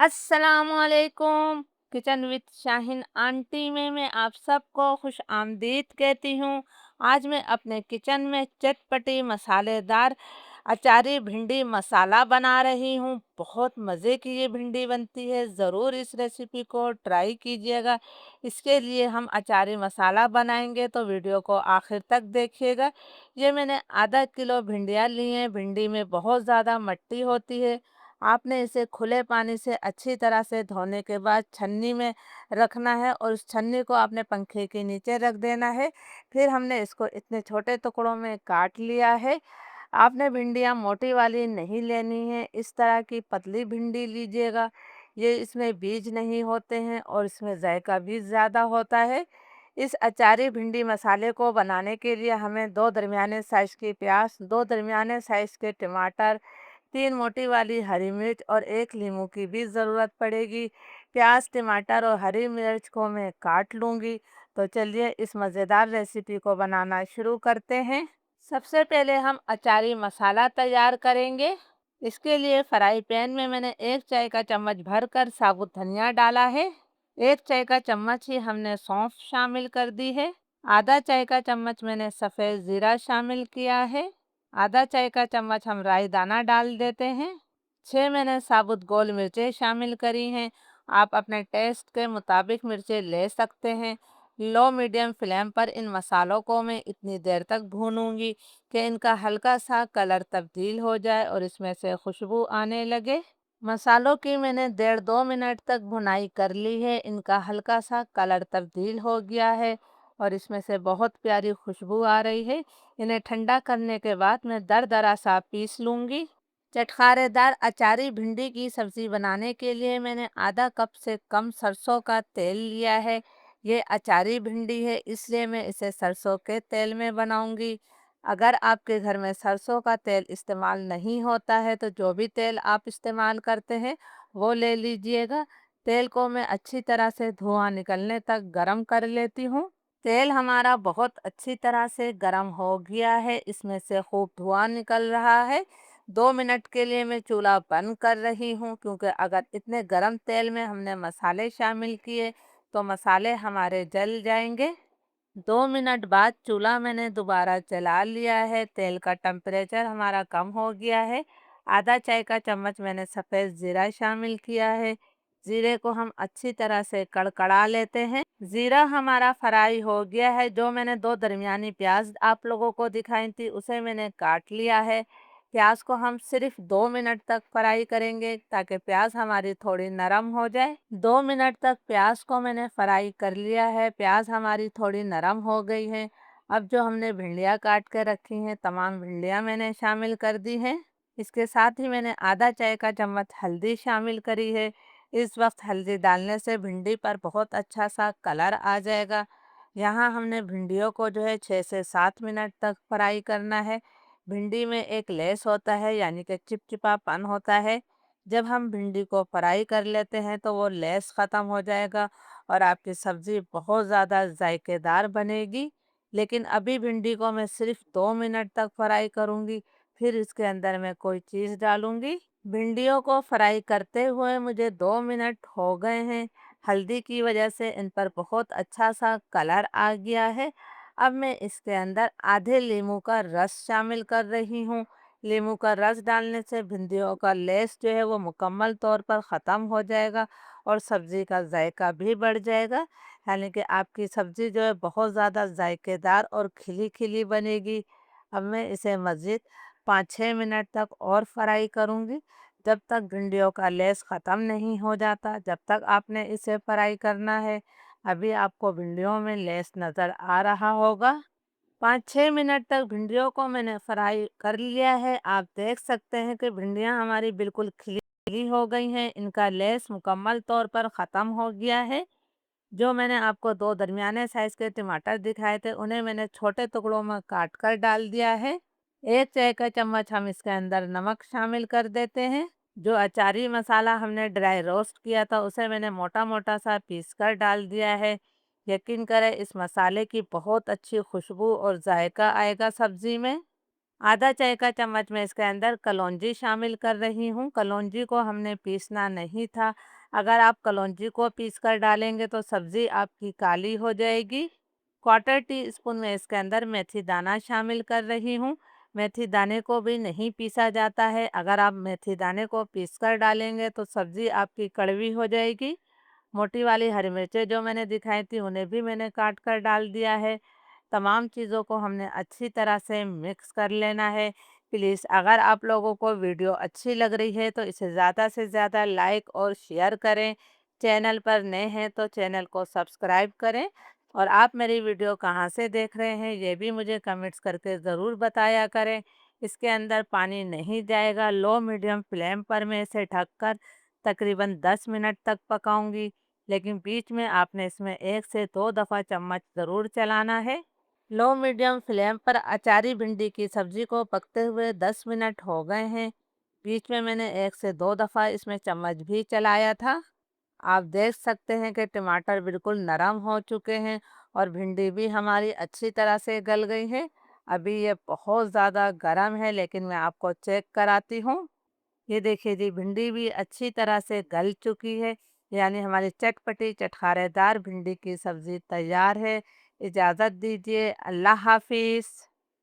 अस्सलामुअलैकुम। Kitchen with Shaheen aunty में मैं आप सबको खुश आमदीद कहती हूँ। आज मैं अपने किचन में चटपटी मसालेदार अचारी भिंडी मसाला बना रही हूँ। बहुत मज़े की ये भिंडी बनती है, ज़रूर इस रेसिपी को ट्राई कीजिएगा। इसके लिए हम अचारी मसाला बनाएंगे तो वीडियो को आखिर तक देखिएगा। ये मैंने आधा किलो भिंडियाँ ली हैं। भिंडी में बहुत ज़्यादा मिट्टी होती है। आपने इसे खुले पानी से अच्छी तरह से धोने के बाद छन्नी में रखना है और उस छन्नी को आपने पंखे के नीचे रख देना है। फिर हमने इसको इतने छोटे टुकड़ों में काट लिया है। आपने भिंडियाँ मोटी वाली नहीं लेनी है, इस तरह की पतली भिंडी लीजिएगा। ये इसमें बीज नहीं होते हैं और इसमें जायका भी ज़्यादा होता है। इस अचारी भिंडी मसाले को बनाने के लिए हमें 2 दरमियाने साइज़ की प्याज, 2 दरमियाने साइज़ के टमाटर, 3 मोटी वाली हरी मिर्च और 1 नींबू की भी ज़रूरत पड़ेगी। प्याज, टमाटर और हरी मिर्च को मैं काट लूँगी। तो चलिए इस मज़ेदार रेसिपी को बनाना शुरू करते हैं। सबसे पहले हम अचारी मसाला तैयार करेंगे। इसके लिए फ्राई पैन में मैंने 1 चाय का चम्मच भरकर साबुत धनिया डाला है। 1 चाय का चम्मच ही हमने सौंफ शामिल कर दी है। आधा चाय का चम्मच मैंने सफ़ेद ज़ीरा शामिल किया है। आधा चाय का चम्मच हम राई दाना डाल देते हैं। 6 मैंने साबुत गोल मिर्चें शामिल करी हैं। आप अपने टेस्ट के मुताबिक मिर्चें ले सकते हैं। लो मीडियम फ्लेम पर इन मसालों को मैं इतनी देर तक भूनूंगी कि इनका हल्का सा कलर तब्दील हो जाए और इसमें से खुशबू आने लगे। मसालों की मैंने 1.5-2 मिनट तक भुनाई कर ली है। इनका हल्का सा कलर तब्दील हो गया है और इसमें से बहुत प्यारी खुशबू आ रही है। इन्हें ठंडा करने के बाद मैं दरदरा सा पीस लूँगी। चटखारेदार अचारी भिंडी की सब्ज़ी बनाने के लिए मैंने आधा कप से कम सरसों का तेल लिया है। ये अचारी भिंडी है, इसलिए मैं इसे सरसों के तेल में बनाऊंगी। अगर आपके घर में सरसों का तेल इस्तेमाल नहीं होता है तो जो भी तेल आप इस्तेमाल करते हैं वो ले लीजिएगा। तेल को मैं अच्छी तरह से धुआं निकलने तक गरम कर लेती हूँ। तेल हमारा बहुत अच्छी तरह से गरम हो गया है, इसमें से खूब धुआं निकल रहा है। 2 मिनट के लिए मैं चूल्हा बंद कर रही हूँ, क्योंकि अगर इतने गरम तेल में हमने मसाले शामिल किए तो मसाले हमारे जल जाएंगे। 2 मिनट बाद चूल्हा मैंने दोबारा जला लिया है। तेल का टेम्परेचर हमारा कम हो गया है। आधा चाय का चम्मच मैंने सफ़ेद ज़ीरा शामिल किया है। ज़ीरे को हम अच्छी तरह से कड़कड़ा लेते हैं। ज़ीरा हमारा फ्राई हो गया है। जो मैंने 2 दरमियानी प्याज आप लोगों को दिखाई थी उसे मैंने काट लिया है। प्याज को हम सिर्फ 2 मिनट तक फ्राई करेंगे ताकि प्याज हमारी थोड़ी नरम हो जाए। 2 मिनट तक प्याज को मैंने फ्राई कर लिया है। प्याज हमारी थोड़ी नरम हो गई है। अब जो हमने भिंडियाँ काट कर रखी हैं, तमाम भिंडियाँ मैंने शामिल कर दी हैं। इसके साथ ही मैंने आधा चाय का चम्मच हल्दी शामिल करी है। इस वक्त हल्दी डालने से भिंडी पर बहुत अच्छा सा कलर आ जाएगा। यहाँ हमने भिंडियों को जो है 6 से 7 मिनट तक फ्राई करना है। भिंडी में एक लेस होता है, यानी कि चिपचिपापन होता है। जब हम भिंडी को फ्राई कर लेते हैं तो वो लेस ख़त्म हो जाएगा और आपकी सब्ज़ी बहुत ज़्यादा जायकेदार बनेगी। लेकिन अभी भिंडी को मैं सिर्फ 2 मिनट तक फ्राई करूँगी, फिर इसके अंदर मैं कोई चीज़ डालूँगी। भिंडियों को फ्राई करते हुए मुझे 2 मिनट हो गए हैं। हल्दी की वजह से इन पर बहुत अच्छा सा कलर आ गया है। अब मैं इसके अंदर आधे नींबू का रस शामिल कर रही हूँ। नींबू का रस डालने से भिंडियों का लेस जो है वो मुकम्मल तौर पर ख़त्म हो जाएगा और सब्ज़ी का जायका भी बढ़ जाएगा। यानी कि आपकी सब्ज़ी जो है बहुत ज़्यादा जायकेदार और खिली खिली बनेगी। अब मैं इसे मज़ीद 5-6 मिनट तक और फ्राई करूँगी, जब तक भिंडियों का लेस ख़त्म नहीं हो जाता, जब तक आपने इसे फ्राई करना है। अभी आपको भिंडियों में लेस नज़र आ रहा होगा। 5-6 मिनट तक भिंडियों को मैंने फ्राई कर लिया है। आप देख सकते हैं कि भिंडियां हमारी बिल्कुल खिली हो गई हैं। इनका लेस मुकम्मल तौर पर ख़त्म हो गया है। जो मैंने आपको 2 दरमियाने साइज़ के टमाटर दिखाए थे उन्हें मैंने छोटे टुकड़ों में काट कर डाल दिया है। 1 चाय का चम्मच हम इसके अंदर नमक शामिल कर देते हैं। जो अचारी मसाला हमने ड्राई रोस्ट किया था उसे मैंने मोटा मोटा सा पीस कर डाल दिया है। यकीन करें इस मसाले की बहुत अच्छी खुशबू और जायका आएगा सब्ज़ी में। आधा चाय का चम्मच मैं इसके अंदर कलौंजी शामिल कर रही हूँ। कलौंजी को हमने पीसना नहीं था। अगर आप कलौंजी को पीस कर डालेंगे तो सब्ज़ी आपकी काली हो जाएगी। क्वार्टर टी स्पून मैं इसके अंदर मेथी दाना शामिल कर रही हूँ। मेथी दाने को भी नहीं पीसा जाता है। अगर आप मेथी दाने को पीस कर डालेंगे तो सब्ज़ी आपकी कड़वी हो जाएगी। मोटी वाली हरी मिर्चें जो मैंने दिखाई थी उन्हें भी मैंने काट कर डाल दिया है। तमाम चीज़ों को हमने अच्छी तरह से मिक्स कर लेना है। प्लीज़ अगर आप लोगों को वीडियो अच्छी लग रही है तो इसे ज़्यादा से ज़्यादा लाइक और शेयर करें। चैनल पर नए हैं तो चैनल को सब्सक्राइब करें और आप मेरी वीडियो कहाँ से देख रहे हैं ये भी मुझे कमेंट्स करके ज़रूर बताया करें। इसके अंदर पानी नहीं जाएगा। लो मीडियम फ्लेम पर मैं इसे ढककर तकरीबन 10 मिनट तक पकाऊंगी, लेकिन बीच में आपने इसमें 1 से 2 दफ़ा चम्मच ज़रूर चलाना है। लो मीडियम फ्लेम पर अचारी भिंडी की सब्जी को पकते हुए 10 मिनट हो गए हैं। बीच में मैंने 1 से 2 दफ़ा इसमें चम्मच भी चलाया था। आप देख सकते हैं कि टमाटर बिल्कुल नरम हो चुके हैं और भिंडी भी हमारी अच्छी तरह से गल गई है। अभी ये बहुत ज़्यादा गर्म है लेकिन मैं आपको चेक कराती हूँ। ये देखिए जी, भिंडी भी अच्छी तरह से गल चुकी है। यानी हमारी चटपटी चटखारेदार भिंडी की सब्ज़ी तैयार है। इजाज़त दीजिए। अल्लाह हाफ़िज़।